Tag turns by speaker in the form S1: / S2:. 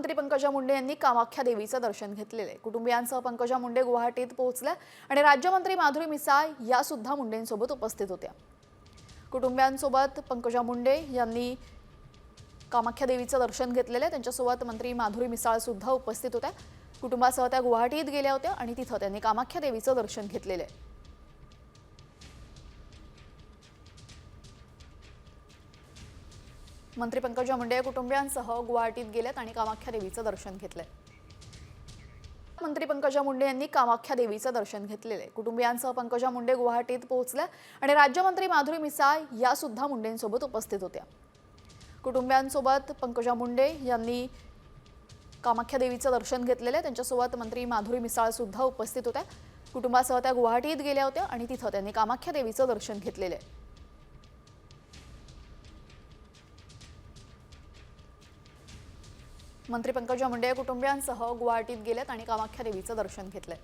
S1: मंत्री पंकजा मुंडे यांनी कामाख्या देवीचं दर्शन घेतलेले। कुटुंबियांसह पंकजा मुंडे गुवाहाटीत पोहोचल्या आणि राज्यमंत्री माधुरी मिसाळ या सुद्धा मुंडेंसोबत उपस्थित होत्या। कुटुंबियांसोबत पंकजा मुंडे यांनी कामाख्या देवीचं दर्शन घेतलेले। त्यांच्यासोबत मंत्री माधुरी मिसाळ सुद्धा उपस्थित होत्या। कुटुंबासह त्या गुवाहाटीत गेल्या होत्या आणि तिथे त्यांनी कामाख्या देवीचं दर्शन घेतलेले। मंत्री पंकजा मुंडे कुटुंबियांसह गुवाहाटीत गेलेत आणि कामाख्या देवीचं दर्शन घेतलंय। मंत्री पंकजा मुंडे यांनी कामाख्या देवीचं दर्शन घेतलेले। कुटुंबियांसह पंकजा मुंडे गुवाहाटीत पोहोचल्या आणि राज्यमंत्री माधुरी मिसाळ या सुद्धा मुंडेंसोबत उपस्थित होत्या। कुटुंबियांसोबत पंकजा मुंडे यांनी कामाख्या देवीचं दर्शन घेतलेले। त्यांच्यासोबत मंत्री माधुरी मिसाळ सुद्धा उपस्थित होत्या। कुटुंबासह त्या गुवाहाटीत गेल्या होत्या आणि तिथे त्यांनी कामाख्या देवीचं दर्शन घेतलेले। मंत्री पंकजा मुंडे कुटुंबियांसह गुवाहाटीत गेलेत आणि कामाख्या देवीचं दर्शन घेतलंय।